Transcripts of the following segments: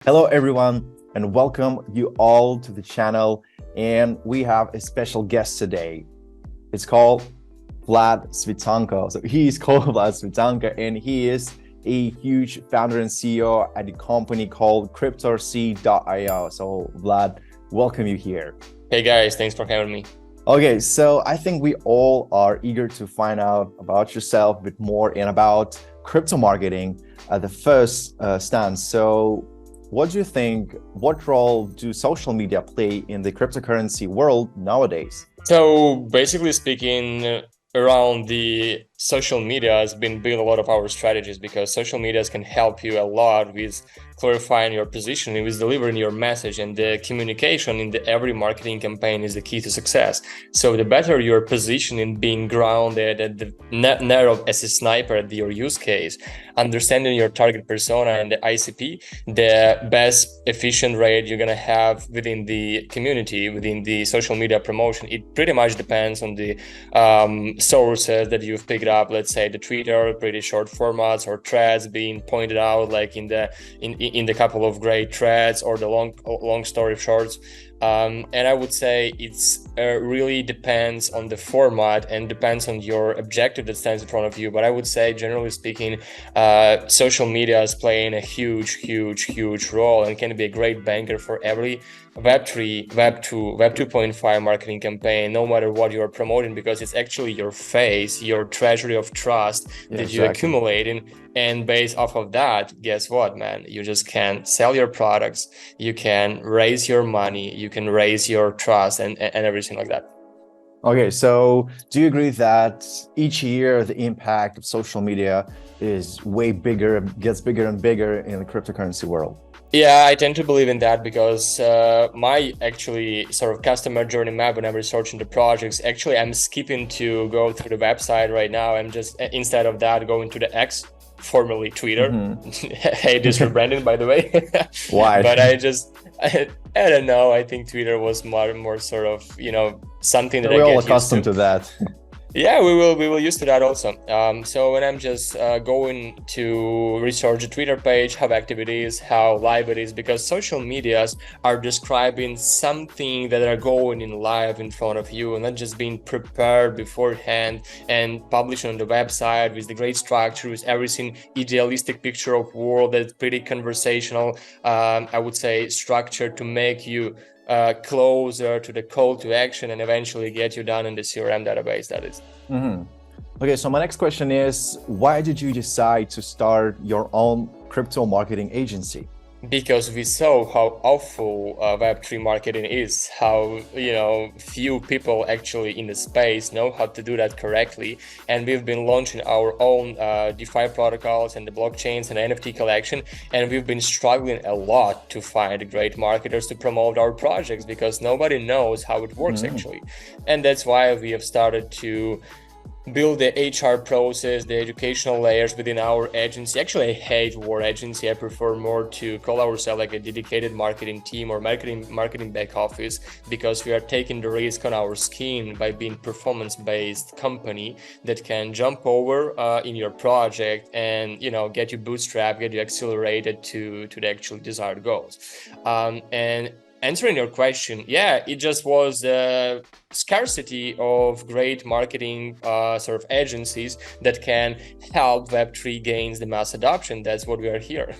Hello, everyone, and welcome you all to the channel. And we have a special guest today. It's called Vlad Svitanko. So he is called Vlad Svitanko, and he is a huge founder and CEO at a company called Cryptorsy.io. So Vlad, welcome you here. Hey guys, thanks for having me. Okay, so I think we all are eager to find out about yourself a bit more and about crypto marketing at the first stance. So what do you think, what role do social media play in the cryptocurrency world nowadays? So basically speaking, around the social media has been built a lot of our strategies because social medias can help you a lot with clarifying your positioning, with delivering your message, and the communication in every marketing campaign is the key to success. So the better your positioning, being grounded at the narrow as a sniper at your use case, understanding your target persona and the ICP, the best efficient rate you're gonna have within the community, within the social media promotion. It pretty much depends on the sources that you've picked up. Let's say the Twitter, pretty short formats, or threads being pointed out, like in the couple of great threads, or the long story shorts. And I would say it's really depends on the format and depends on your objective that stands in front of you. But I would say, generally speaking, social media is playing a huge role and can be a great banker for every Web3, Web2, Web 2.5 marketing campaign, no matter what you are promoting, because it's actually your face, your treasury of trust that you accumulate in. And based off of that, guess what, man? You just can sell your products, you can raise your money, you can raise your trust and everything like that. Okay, so do you agree that each year the impact of social media is way bigger, gets bigger and bigger in the cryptocurrency world? Yeah, I tend to believe in that because my actually sort of customer journey map when I'm researching the projects, actually I'm skipping to go through the website right now. I'm just, instead of that, going to the X, formerly Twitter. Hey, this rebranding, by the way. Why? But I don't know. I think Twitter was more sort of, something that We're I all get accustomed used to that. Yeah, we will used to that also. So when I'm just going to research the Twitter page, how active it is, how live it is, because social medias are describing something that are going in live in front of you and not just being prepared beforehand and published on the website with the great structure, with everything idealistic picture of world that's pretty conversational, I would say, structured to make you closer to the call to action and eventually get you down in the CRM database, that is. Okay, so my next question is, why did you decide to start your own crypto marketing agency? Because we saw how awful Web3 marketing is, how few people actually in the space know how to do that correctly, and we've been launching our own DeFi protocols and the blockchains and NFT collection, and we've been struggling a lot to find great marketers to promote our projects because nobody knows how it works actually, and that's why we have started to build the HR process, the educational layers within our agency. Actually, I hate word agency. I prefer more to call ourselves like a dedicated marketing team or marketing back office, because we are taking the risk on our skin by being performance-based company that can jump over in your project and get you bootstrapped, get you accelerated to the actual desired goals. And answering your question, yeah, it just was the scarcity of great marketing sort of agencies that can help Web3 gains the mass adoption. That's what we are here.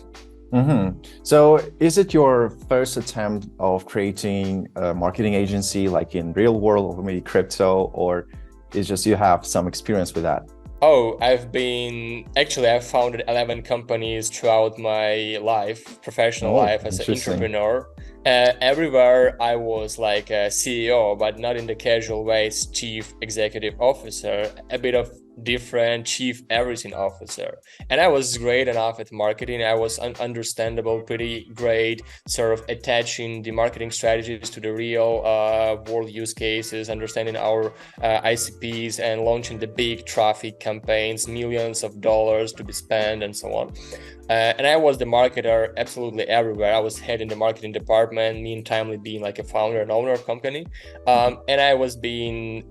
So is it your first attempt of creating a marketing agency like in real world or maybe crypto, or is just you have some experience with that? Oh, I've founded 11 companies throughout my life, professional life as an entrepreneur. Everywhere I was like a CEO, but not in the casual way, it's chief executive officer, a bit of different chief everything officer. And I was great enough at marketing. I was understandable, pretty great, sort of attaching the marketing strategies to the real world use cases, understanding our ICPs and launching the big traffic campaigns, millions of dollars to be spent and so on. And I was the marketer absolutely everywhere. I was head in the marketing department, meantime being like a founder and owner of company. And I was being,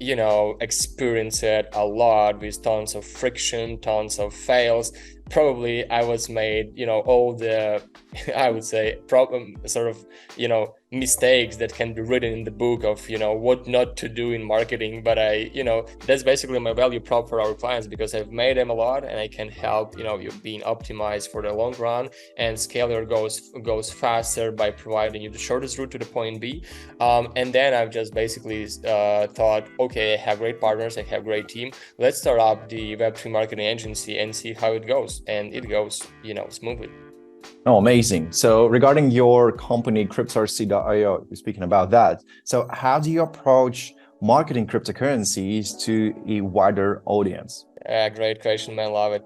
experienced a lot with tons of friction, tons of fails, probably I was made, all the, I would say, problem sort of, mistakes that can be written in the book of, what not to do in marketing. But that's basically my value prop for our clients, because I've made them a lot, and I can help, you being optimized for the long run, and scale your goes faster by providing you the shortest route to the point B. And then I've just basically thought, okay, I have great partners, I have great team. Let's start up the Web3 marketing agency and see how it goes. And it goes, smoothly. Oh, amazing. So regarding your company, Cryptorsy.io, you're speaking about that. So how do you approach marketing cryptocurrencies to a wider audience? Great question, man. Love it.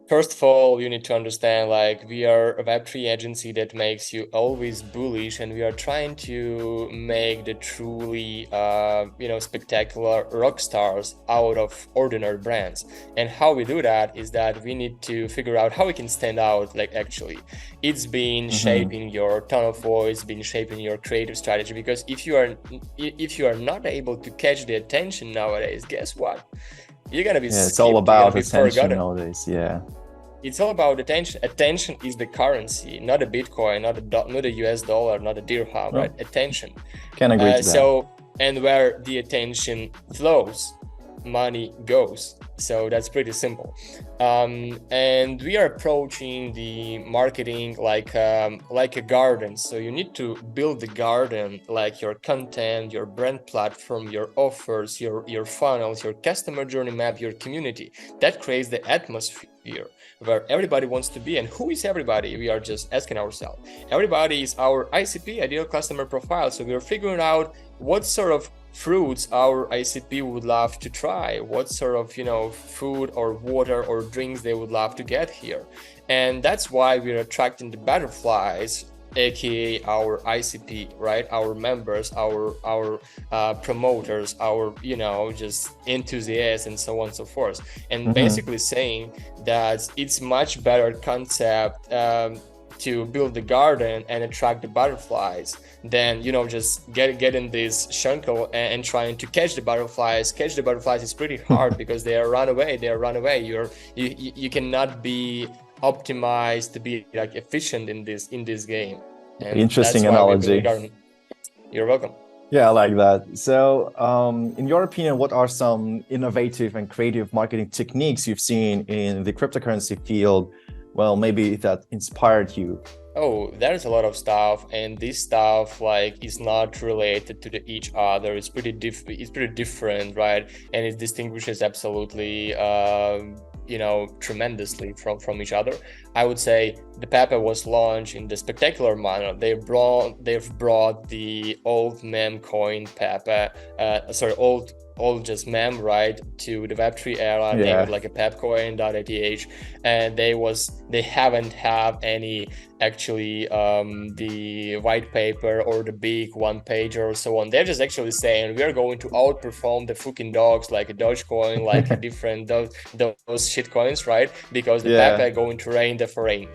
First of all, you need to understand, like, we are a Web3 agency that makes you always bullish, and we are trying to make the truly, spectacular rock stars out of ordinary brands. And how we do that is that we need to figure out how we can stand out. Like, actually, it's been shaping your tone of voice, been shaping your creative strategy. Because if you are not able to catch the attention nowadays, guess what? You're gonna be it's all about attention forgotten. Nowadays. Yeah, it's all about attention. Attention is the currency, not a Bitcoin, not a US dollar, not a dirham, right? Attention. Can agree to that. So, and where the attention flows, money goes. So that's pretty simple. And we are approaching the marketing like a garden. So you need to build the garden, like your content, your brand platform, your offers, your funnels, your customer journey map, your community. That creates the atmosphere where everybody wants to be. And who is everybody? We are just asking ourselves. Everybody is our ICP, ideal customer profile. So we're figuring out what sort of fruits our ICP would love to try, what sort of food or water or drinks they would love to get here. And that's why we're attracting the butterflies, aka our ICP, right? Our members, our promoters, our just enthusiasts, and so on and so forth. And basically saying that it's much better concept to build the garden and attract the butterflies than just get in this shunkel and trying to catch the butterflies. Catch the butterflies is pretty hard because they are run away. You cannot be optimized to be like efficient in this game. And interesting analogy. You're welcome. Yeah, I like that. So in your opinion, what are some innovative and creative marketing techniques you've seen in the cryptocurrency field? Well, maybe that inspired you. Oh, there's a lot of stuff, and this stuff is not related to each other. It's pretty different, right? And it distinguishes absolutely tremendously from each other. I would say the pave was launched in the spectacular manner. They've brought the old meme coin pave, old just meme, right, to the Web3 era. They were like a pepcoin.eth, and they haven't have any actually the white paper or the big one pager or so on. They're just actually saying we are going to outperform the fucking dogs, like a Dogecoin, like a different those shit coins, right? Because the pep are going to reign the foreign.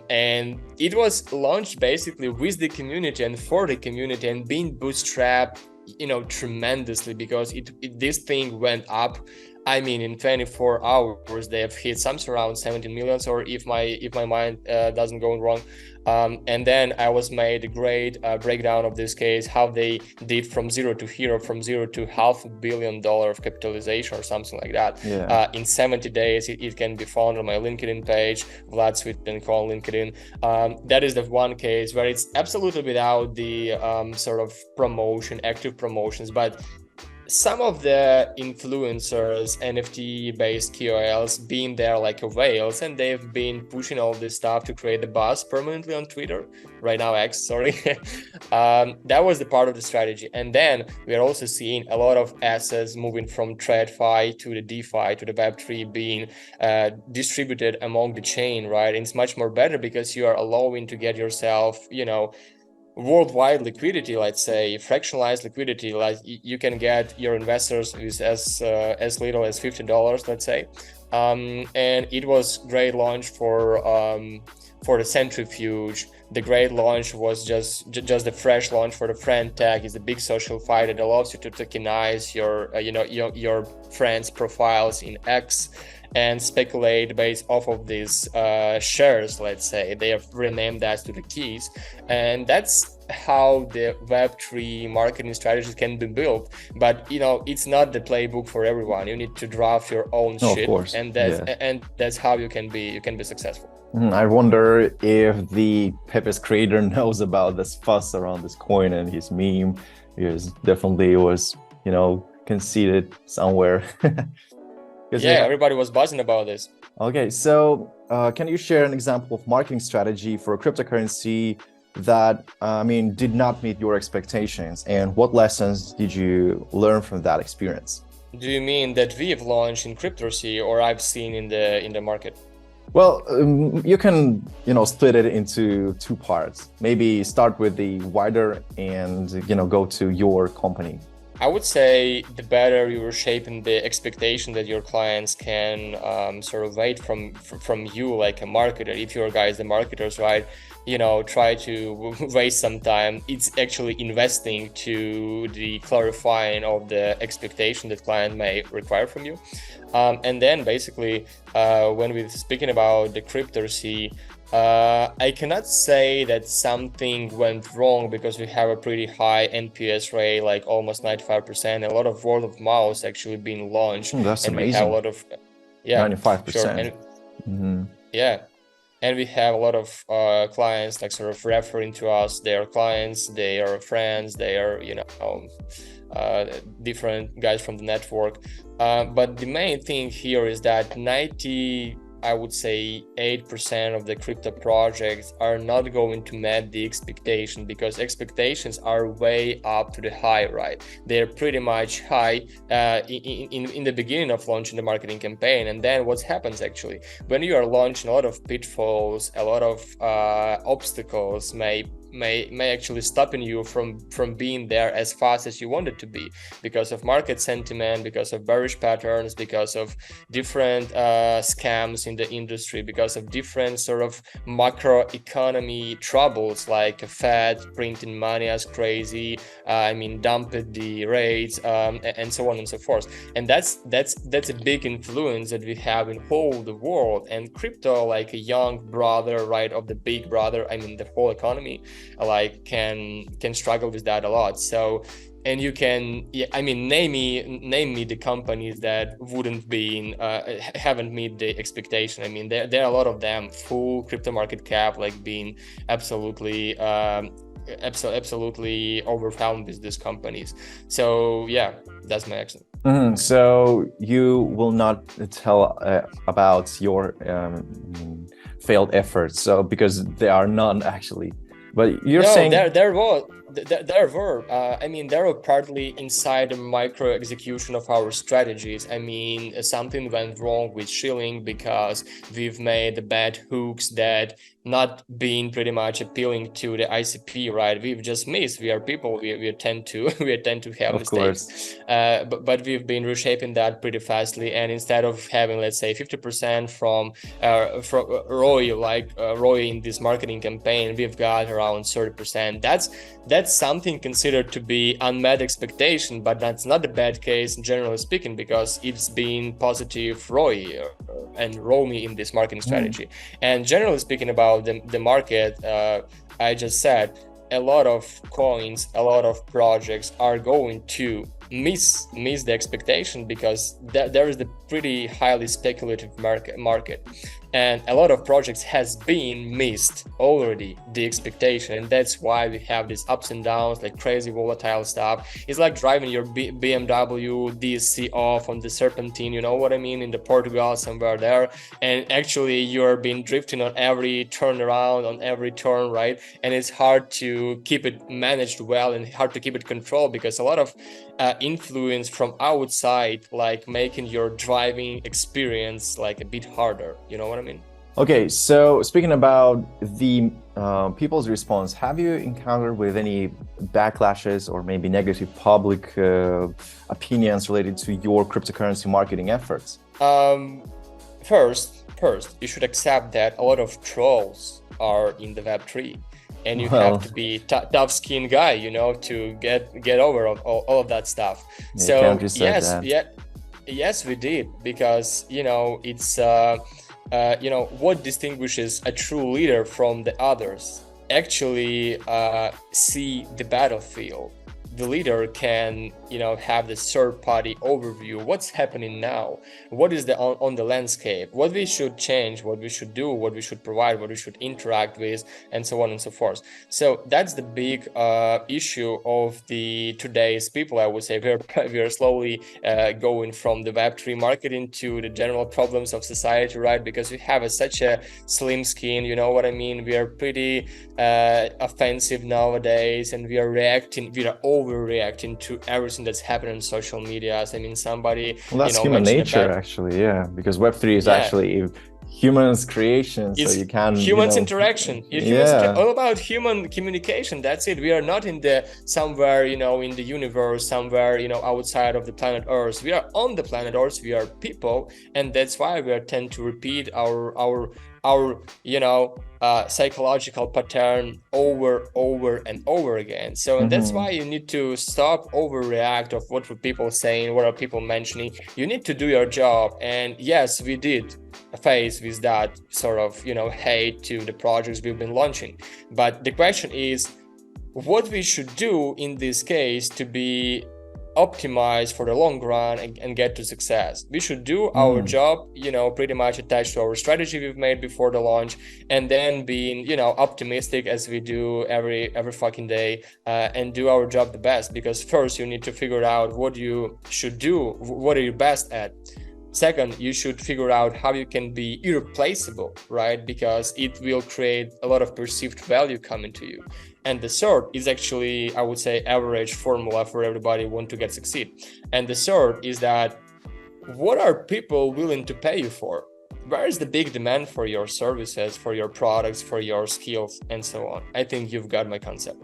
And it was launched basically with the community and for the community, and being bootstrapped tremendously, because this thing went up. I mean, in 24 hours they have hit something around 17 millions, or if my mind doesn't go wrong. And then I was made a great breakdown of this case, how they did from zero to hero, from zero to $500 million of capitalization or something like that. In 70 days. It can be found on my LinkedIn page, Vlad Svitanko on LinkedIn. That is the one case where it's absolutely without the sort of active promotions, but some of the influencers, NFT-based KOLs, being there like a whales, and they've been pushing all this stuff to create the buzz permanently on Twitter, right now X, sorry. That was the part of the strategy. And then we are also seeing a lot of assets moving from TradFi to the DeFi to the Web3 being distributed among the chain, right? And it's much more better because you are allowing to get yourself, worldwide liquidity, let's say fractionalized liquidity. Like you can get your investors with as little as $50, let's say. And it was great launch for the centrifuge. The great launch was just the fresh launch for the friend tag. Is a big social fight that allows you to tokenize your your friends' profiles in X. and speculate based off of these shares. Let's say they have renamed that to the keys, and that's how the Web3 marketing strategies can be built. But it's not the playbook for everyone. You need to draft your own No, shit, of course. and that's how you can be successful. I wonder if the Pepe's creator knows about this fuss around this coin and his meme, because definitely it was, conceded somewhere. Everybody was buzzing about this. Okay, so can you share an example of marketing strategy for a cryptocurrency that, did not meet your expectations, and what lessons did you learn from that experience? Do you mean that we have launched in Cryptorsy, or I've seen in the market? Well, you can, split it into two parts. Maybe start with the wider and, go to your company. I would say the better you are shaping the expectation that your clients can sort of wait from you, like a marketer. If you're guys the marketers, right? Try to waste some time. It's actually investing to the clarifying of the expectation that client may require from you. And then basically, when we're speaking about the Cryptorsy, I cannot say that something went wrong because we have a pretty high NPS rate, like almost 95%. A lot of word of mouth actually being launched. That's and amazing. We have a lot of 95%. Sure. And, and we have a lot of clients like sort of referring to us. They are clients, they are friends, they are different guys from the network. But the main thing here is that 8% of the crypto projects are not going to meet the expectation, because expectations are way up to the high, right? They're pretty much high in the beginning of launching the marketing campaign. And then what happens actually when you are launching, a lot of pitfalls, a lot of obstacles may actually stopping you from being there as fast as you want it to be, because of market sentiment, because of bearish patterns, because of different scams in the industry, because of different sort of macroeconomy troubles, like Fed printing money as crazy, dumped the rates, and so on and so forth. And that's a big influence that we have in whole the world, and crypto, like a young brother, right, of the big brother, the whole economy, like can struggle with that a lot. So, and you can name me the companies that wouldn't be haven't met the expectation. There are a lot of them, full crypto market cap, like being absolutely overwhelmed with these companies. So that's my action. So you will not tell about your failed efforts, so because there are none actually. But you're saying there were partly inside the micro execution of our strategies. Something went wrong with shilling because we've made the bad hooks that not being pretty much appealing to the ICP, right? We've just missed. We are people. We tend to have of mistakes. But we've been reshaping that pretty fastly. And instead of having, let's say, 50% from ROI in this marketing campaign, we've got around 30%. That's something considered to be unmet expectation, but that's not a bad case generally speaking, because it's been positive ROI and ROMI in this marketing strategy. And generally speaking about the market, I just said a lot of coins, a lot of projects are going to miss the expectation, because there is the pretty highly speculative market, and a lot of projects has been missed already the expectation, and that's why we have these ups and downs, like crazy volatile stuff. It's like driving your BMW DSC off on the serpentine, you know what I mean, in the Portugal somewhere there, and actually you're being drifting on every turnaround, on every turn, right? And it's hard to keep it managed well and hard to keep it controlled, because a lot of influence from outside, like making your driving experience like a bit harder, you know what I mean? Okay, so speaking about the people's response, have you encountered with any backlashes or maybe negative public opinions related to your cryptocurrency marketing efforts? First, you should accept that a lot of trolls are in the Web3. And you have to be tough-skinned guy, to get over all of that stuff. So yes, Yes, we did, because it's what distinguishes a true leader from the others. Actually, see the battlefield. The leader can have the third party overview. What's happening now? What is on the landscape? What we should change? What we should do? What we should provide? What we should interact with? And so on and so forth. So that's the big issue of the today's people. I would say we are slowly going from the Web3 marketing to the general problems of society, right? Because we have such a slim skin, you know what I mean? We are pretty offensive nowadays, and we are overreacting to everything that's happening on social media. I mean, somebody well, that's human nature, actually, yeah, because Web3 is actually humans creation, so you can humans interaction. All about human communication. That's it. We are not in the somewhere in the universe, somewhere outside of the planet Earth. We are on the planet Earth. We are people, and that's why we tend to repeat our psychological pattern over and over again. So and that's why you need to stop overreact of what were people saying, what are people mentioning. You need to do your job. And yes, we did face with that sort of hate to the projects we've been launching, but the question is what we should do in this case to be optimize for the long run and get to success. We should do our job, pretty much attached to our strategy we've made before the launch, and then being, optimistic as we do every fucking day, and do our job the best. Because first you need to figure out what you should do, what are you best at. Second, you should figure out how you can be irreplaceable, right? Because it will create a lot of perceived value coming to you. And the third is actually, I would say, average formula for everybody who want to get succeed. And the third is that what are people willing to pay you for? Where is the big demand for your services, for your products, for your skills, and so on? I think you've got my concept.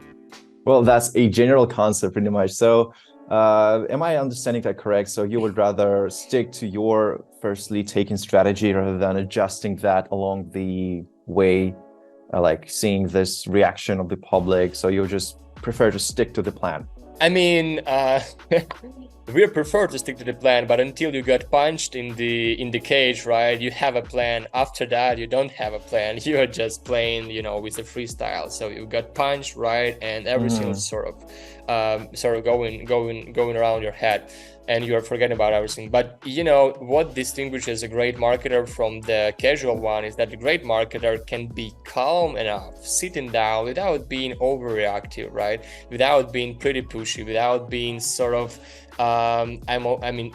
Well, that's a general concept pretty much. So am I understanding that correct? So you would rather stick to your firstly taking strategy rather than adjusting that along the way, like seeing this reaction of the public. So you just prefer to stick to the plan. I mean, we prefer to stick to the plan, but until you got punched in the cage, right? You have a plan. After that, you don't have a plan. You are just playing, with the freestyle. So you got punched, right? And everything is sort of going around your head, and you are forgetting about everything. But what distinguishes a great marketer from the casual one is that the great marketer can be calm enough, sitting down without being overreactive, right? Without being pretty pushy, without being sort of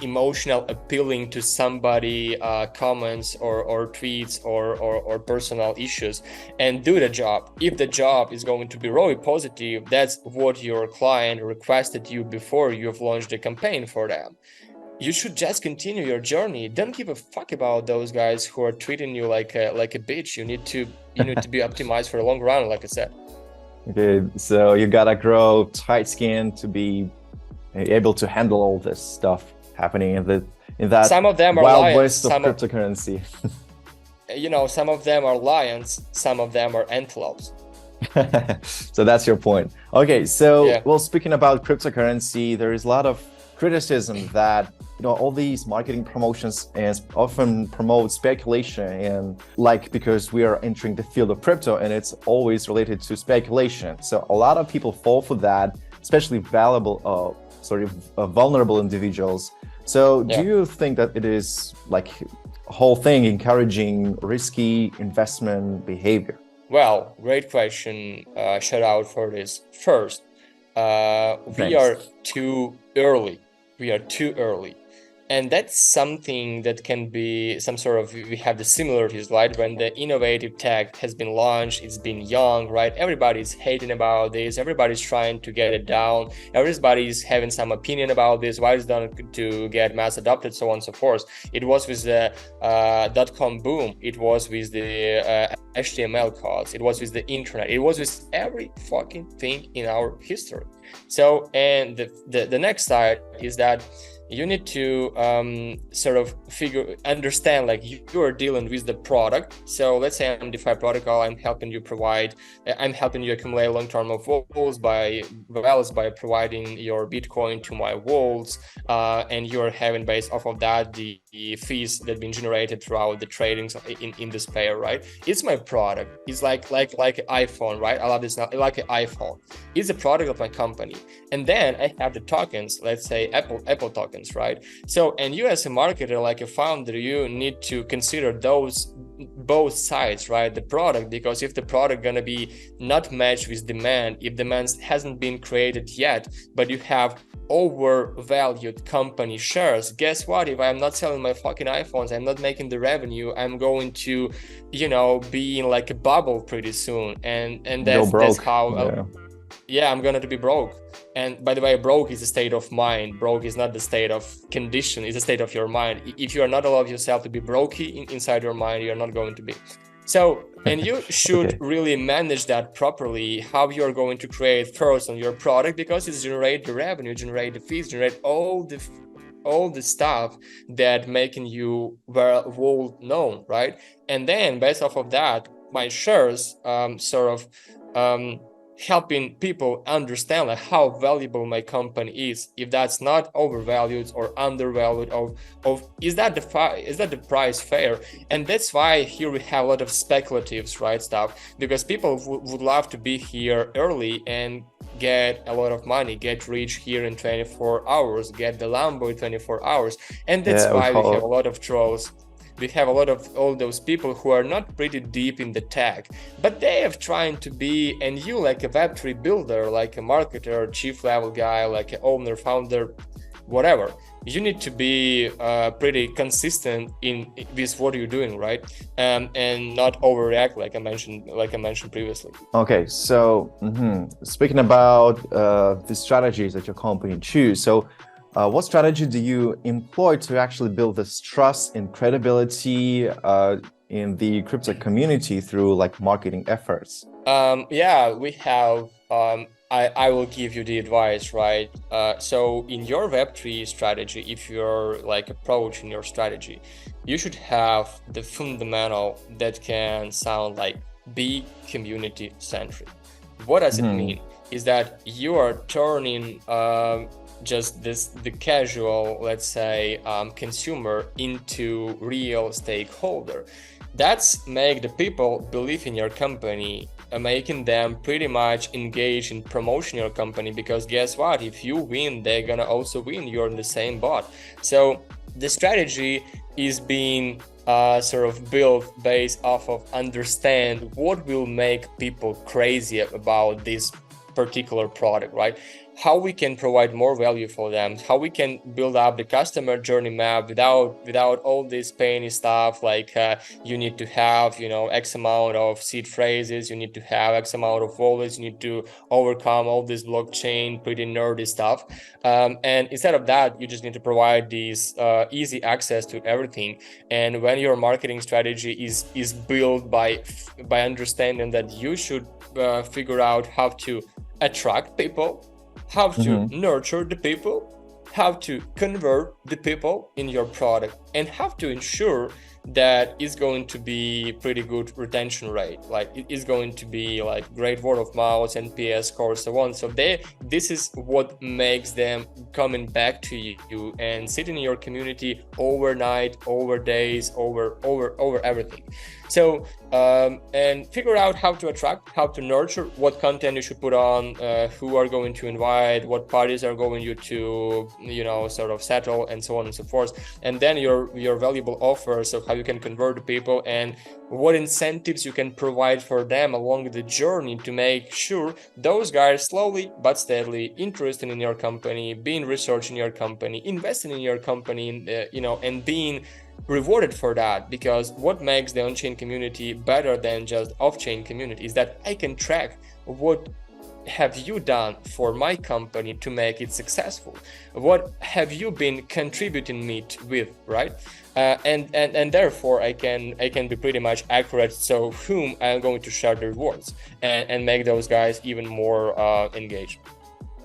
emotional appealing to somebody comments or tweets or personal issues, and do the job. If the job is going to be really positive, that's what your client requested you before you have launched the campaign for them. You should just continue your journey. Don't give a fuck about those guys who are treating you like a bitch. You need to be optimized for the long run, like I said. Okay, so you gotta grow tight skin to be able to handle all this stuff happening in that some of them are wild lions, west of cryptocurrency. Some of them are lions, some of them are antelopes. So that's your point. Okay, so well, speaking about cryptocurrency, there is a lot of criticism that all these marketing promotions and often promote speculation, and because we are entering the field of crypto and it's always related to speculation. So a lot of people fall for that, especially vulnerable individuals. So do you think that it is whole thing encouraging risky investment behavior? Well, great question. Shout out for this. First, we are too early. And that's something that can be some sort of, we have the similarities, right? When the innovative tech has been launched, it's been young, right? Everybody's hating about this. Everybody's trying to get it down. Everybody's having some opinion about this. Why is it done to get mass adopted, so on and so forth. It was with the .com boom. It was with the HTML codes. It was with the internet. It was with every fucking thing in our history. So, and the next side is that you need to sort of understand like you are dealing with the product. So let's say I'm DeFi protocol, I'm helping you accumulate long-term of vaults by providing your Bitcoin to my vaults, and you're having based off of that the fees that have been generated throughout the tradings in this pair, right? It's my product. It's like an iPhone, right? I love this now. Like an iPhone. It's a product of my company. And then I have the tokens, let's say Apple tokens, right? So, and you as a marketer, like a founder, you need to consider those both sides, right? The product, because if the product gonna be not matched with demand, if demand hasn't been created yet, but you have overvalued company shares, guess what? If I'm not selling my fucking iPhones, I'm not making the revenue, I'm going to, be in like a bubble pretty soon. And that's how I'm going to be broke. And by the way, broke is a state of mind. Broke is not the state of condition, it's a state of your mind. If you are not allowed yourself to be brokey inside your mind, you're not going to be. So, and you should really manage that properly, how you're going to create first on your product, because it's generate the revenue, generate the fees, generate all the stuff that making you well known, right? And then based off of that, my shares helping people understand like how valuable my company is. If that's not overvalued or undervalued, is that the price fair? And that's why here we have a lot of speculatives, right, stuff, because people would love to be here early and get a lot of money, get rich here in 24 hours, get the Lambo in 24 hours. And that's why we have a lot of trolls. We have a lot of all those people who are not pretty deep in the tech, but they have trying to be, and you like a Web3 builder, like a marketer, chief level guy, like an owner, founder, whatever. You need to be pretty consistent with what you're doing, right? And not overreact, like I mentioned previously. Okay, so speaking about the strategies that your company choose, so what strategy do you employ to actually build this trust and credibility in the crypto community through like marketing efforts? We have. I will give you the advice, right? So in your Web3 strategy, if you're like approaching your strategy, you should have the fundamental that can sound like be community centric. What does it mean? Is that you are turning just the casual, let's say, consumer into real stakeholder. That's make the people believe in your company, making them pretty much engage in promoting your company, because guess what? If you win, they're gonna also win. You're in the same boat. So the strategy is being sort of built based off of understand what will make people crazy about this particular product, right? How we can provide more value for them, how we can build up the customer journey map without all this painy stuff like you need to have X amount of seed phrases, you need to have X amount of wallets, you need to overcome all this blockchain pretty nerdy stuff, and instead of that, you just need to provide these easy access to everything. And when your marketing strategy is built by understanding that you should figure out how to attract people, how to nurture the people, how to convert the people in your product, and how to ensure that it's going to be pretty good retention rate, like it is going to be like great word of mouth, NPS score, so on. So this is what makes them coming back to you and sitting in your community overnight, over days, over everything. So and figure out how to attract, how to nurture, what content you should put on, who are going to invite, what parties are going you to sort of settle, and so on and so forth. And then your valuable offers of how you can convert the people and what incentives you can provide for them along the journey to make sure those guys slowly but steadily interested in your company, being researching your company, investing in your company, and being rewarded for that. Because what makes the on-chain community better than just off-chain community is that I can track what have you done for my company to make it successful, what have you been contributing me with, right? And therefore I can be pretty much accurate, so whom I'm going to share the rewards and make those guys even more engaged.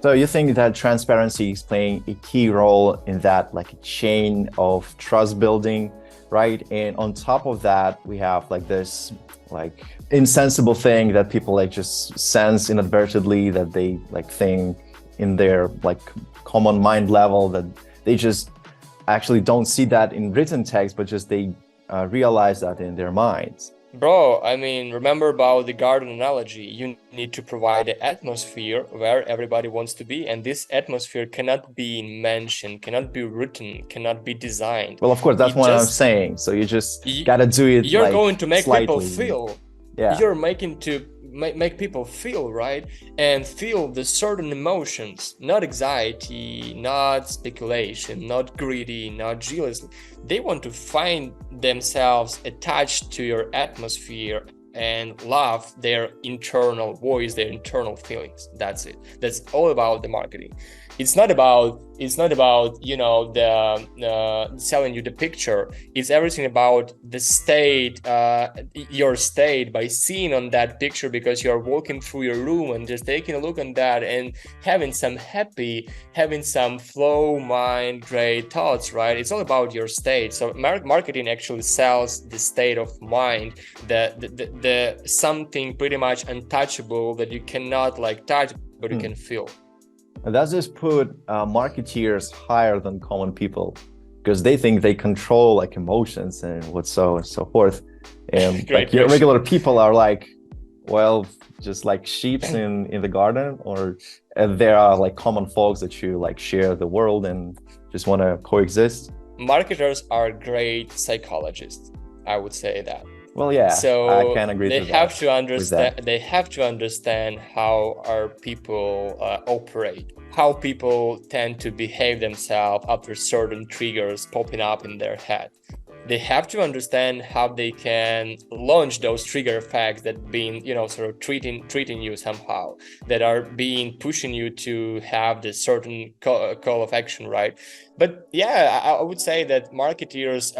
So you think that transparency is playing a key role in that, like a chain of trust building, right? And on top of that, we have like this like insensible thing that people like just sense inadvertently, that they like think in their like common mind level, that they just actually don't see that in written text, but just they realize that in their minds. Bro, I mean, remember about the garden analogy. You need to provide an atmosphere where everybody wants to be, and this atmosphere cannot be mentioned, cannot be written, cannot be designed. Well, of course, that's It what I'm just saying. So you just gotta do it. You're like going to make people slightly. feel. Yeah. You're making to make people feel, right? And feel the certain emotions, not anxiety, not speculation, not greedy, not jealous. They want to find themselves attached to your atmosphere and love their internal voice, their internal feelings. That's it. That's all about the marketing. It's not about you know the selling you the picture. It's everything about the state, your state, by seeing on that picture, because you're walking through your room and just taking a look on that and having some flow mind, great thoughts, right? It's all about your state. So marketing actually sells the state of mind, the something pretty much untouchable that you cannot like touch, but you can feel. And that's just put marketeers higher than common people, because they think they control like emotions and so forth. And like your regular people are like, well, just like sheep in the garden, or there are like common folks that you like share the world and just want to coexist. Marketers are great psychologists, I would say that. Well, yeah, so I can agree. They have to understand. They have to understand how our people operate, how people tend to behave themselves after certain triggers popping up in their head. They have to understand how they can launch those trigger effects that being, you know, sort of treating you somehow, that are being pushing you to have this certain call of action, right? But yeah, I would say that marketeers,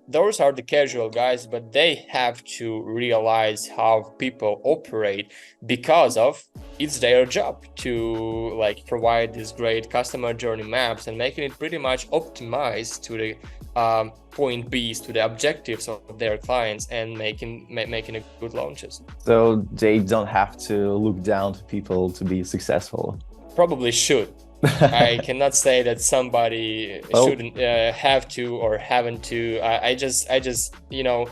those are the casual guys, but they have to realize how people operate, because of it's their job to like provide these great customer journey maps and making it pretty much optimized to the point B's, to the objectives of their clients, and making a good launches. So they don't have to look down to people to be successful. Probably should. I cannot say that somebody shouldn't have to or haven't to. I just you know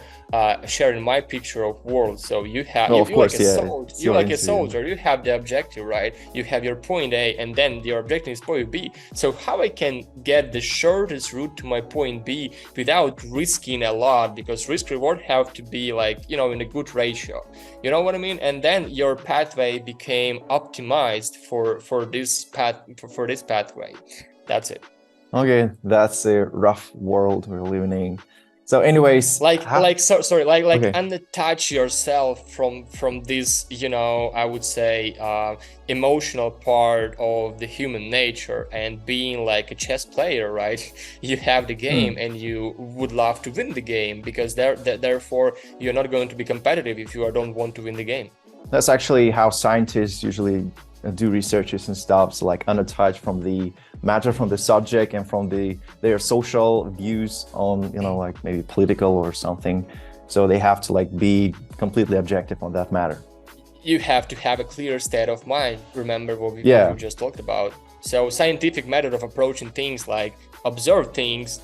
sharing my picture of world. So you have you like a soldier, you have the objective, right? You have your point A, and then your objective is point B. So how I can get the shortest route to my point B without risking a lot, because risk reward have to be like, you know, in a good ratio. You know what I mean? And then your pathway became optimized for this pathway. That's it. Okay, that's a rough world we're living in. So anyways, unattach yourself from this, you know, I would say emotional part of the human nature, and being like a chess player, right? You have the game and you would love to win the game, because therefore you're not going to be competitive if you don't want to win the game. That's actually how scientists usually do researches and stuff. So like unattached from the matter, from the subject, and from their social views on, you know, like maybe political or something. So they have to like be completely objective on that matter. You have to have a clear state of mind. Remember what we just talked about. So scientific method of approaching things, like observe things,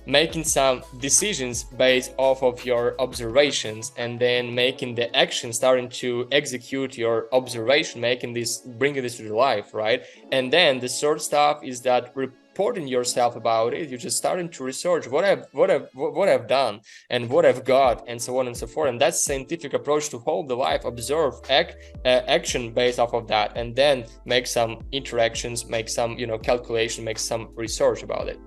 making some decisions based off of your observations, and then making the action, starting to execute your observation, bringing this to life, right? And then the third stuff is that reporting yourself about it. You're just starting to research what I've done and what I've got, and so on and so forth. And that's scientific approach to hold the life. Observe, action based off of that, and then make some interactions, make some, you know, calculation, make some research about it.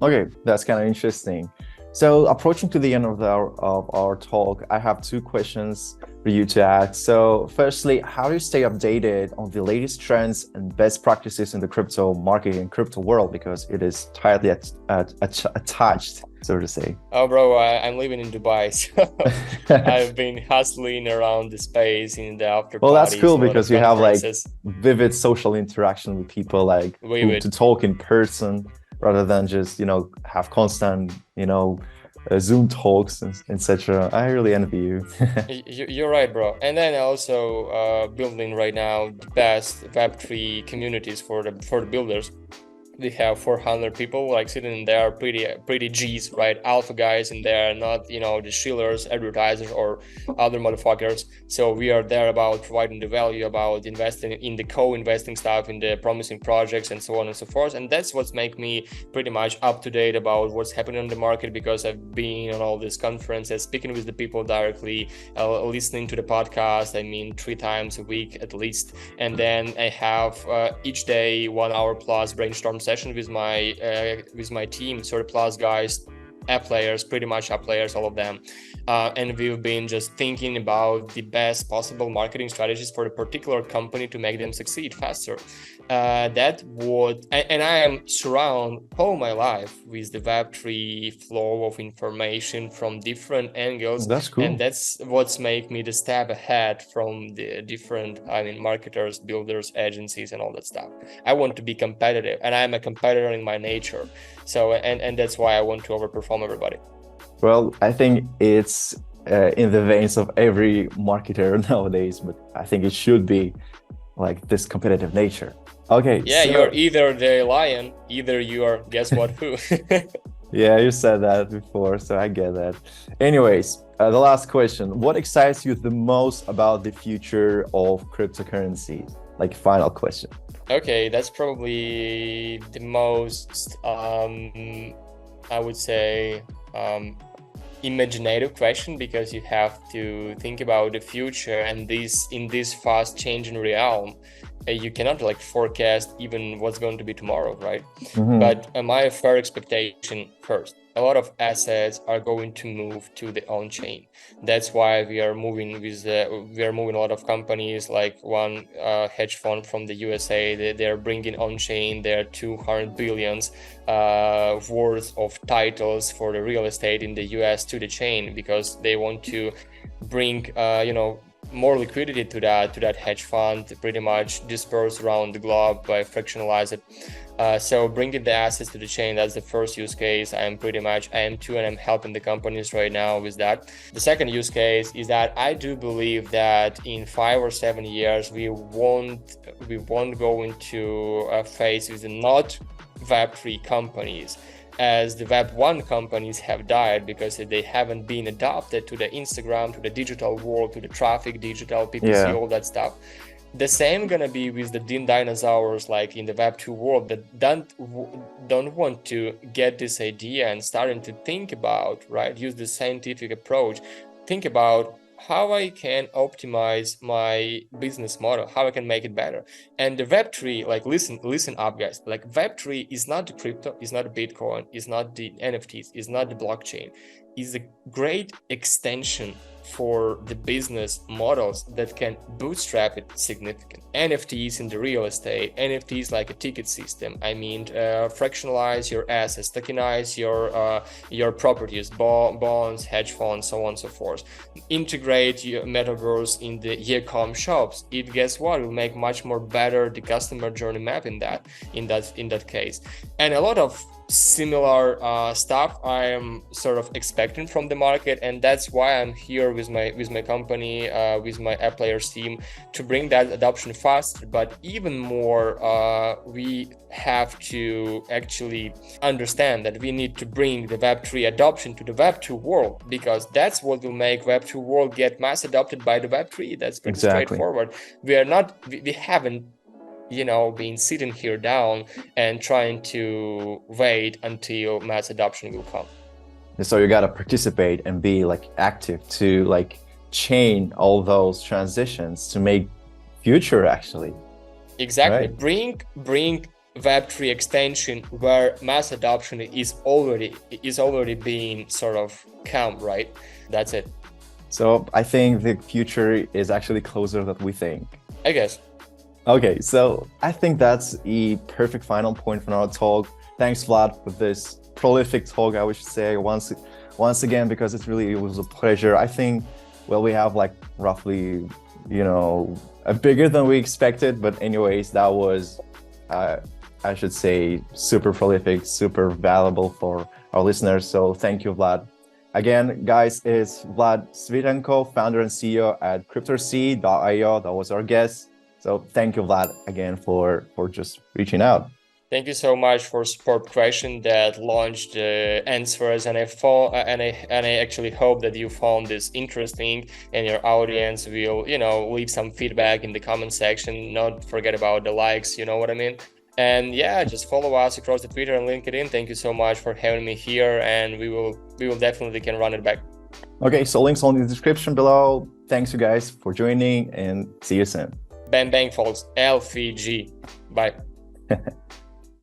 Okay, that's kind of interesting. So approaching to the end of our talk, I have two questions for you to ask. So firstly, how do you stay updated on the latest trends and best practices in the crypto market and crypto world? Because it is tightly attached, so to say. Oh, bro, I'm living in Dubai, so I've been hustling around the space in the after Well, that's parties, cool a lot of because you have like conferences. vivid social interaction with people, like Vivid. to talk in person rather than just, have constant, Zoom talks and etc. I really envy you. You're right, bro. And then also building right now the best Web3 communities for the builders. We have 400 people like sitting in there, pretty G's, right? Alpha guys in there, not the shillers, advertisers, or other motherfuckers. So we are there about providing the value, about investing in the co-investing stuff, in the promising projects, and so on and so forth. And that's what's make me pretty much up to date about what's happening on the market, because I've been on all these conferences, speaking with the people directly, listening to the podcast. I mean, 3 times a week at least. And then I have each day 1 hour plus brainstorm session with my team, sort of plus guys, app players, pretty much app players, all of them, and we've been just thinking about the best possible marketing strategies for a particular company to make them succeed faster. And I am surrounded all my life with the Web3 flow of information from different angles. That's cool. And that's what's make me the step ahead from the different, marketers, builders, agencies, and all that stuff. I want to be competitive, and I'm a competitor in my nature. So, and that's why I want to overperform everybody. Well, I think it's in the veins of every marketer nowadays, but I think it should be like this competitive nature. Okay. Yeah, so... you're either the lion, either you are guess what who. Yeah, you said that before, so I get that. Anyways, the last question. What excites you the most about the future of cryptocurrency? Like, final question. Okay, that's probably the most, I would say, imaginative question, because you have to think about the future, and in this fast changing realm, you cannot like forecast even what's going to be tomorrow, right? Mm-hmm. But my fair expectation first, a lot of assets are going to move to the on-chain. That's why we are moving a lot of companies, like one hedge fund from the USA. They're bringing on-chain their 200 billions worth of titles for the real estate in the US to the chain, because they want to bring more liquidity to that hedge fund, pretty much dispersed around the globe by fractionalize it. So bringing the assets to the chain, that's the first use case. I am too, and I'm helping the companies right now with that. The second use case is that I do believe that in 5 or 7 years, we won't go into a phase with not Web3 companies, as the Web1 companies have died because they haven't been adopted to the Instagram, to the digital world, to the traffic, digital, PPC, all that stuff. The same gonna be with the dinosaurs, like in the Web2 world, that don't want to get this idea and starting to think about, right, use the scientific approach, think about how I can optimize my business model, how I can make it better. And the Web3, like, listen up, guys. Like, Web3 is not the crypto, is not the Bitcoin, is not the NFTs, is not the blockchain. Is a great extension for the business models that can bootstrap it significant. NFTs in the real estate, NFTs like a ticket system. I mean, fractionalize your assets, tokenize your properties, bonds, hedge funds, so on and so forth. Integrate your metaverse in the e-com shops. It, guess what, will make much more better the customer journey map in that case. And a lot of similar stuff I am sort of expecting from the market, and that's why I'm here with my company, with my app players team, to bring that adoption faster. But even more, we have to actually understand that we need to bring the Web3 adoption to the Web2 world, because that's what will make Web2 world get mass adopted by the Web3. That's pretty straightforward. We haven't been sitting here down and trying to wait until mass adoption will come. So you got to participate and be like active to like chain all those transitions to make future actually. Exactly. Right. Bring Web3 extension where mass adoption is already being sort of come, right? That's it. So I think the future is actually closer than we think. I guess. Okay, so I think that's a perfect final point for our talk. Thanks, Vlad, for this prolific talk, I would say once again, because it was a pleasure. I think, well, we have like roughly, bigger than we expected, but anyways, that was, I should say, super prolific, super valuable for our listeners. So thank you, Vlad. Again, guys, it's Vlad Svitanko, founder and CEO at Cryptorsy.io. That was our guest. So thank you, Vlad, again for just reaching out. Thank you so much for support question that launched answers, and I actually hope that you found this interesting, and your audience will leave some feedback in the comment section. Not forget about the likes, you know what I mean. And yeah, just follow us across the Twitter and LinkedIn. Thank you so much for having me here, and we will definitely can run it back. Okay, so links on the description below. Thanks you guys for joining, and see you soon. Bang bang folks, LVG. Bye.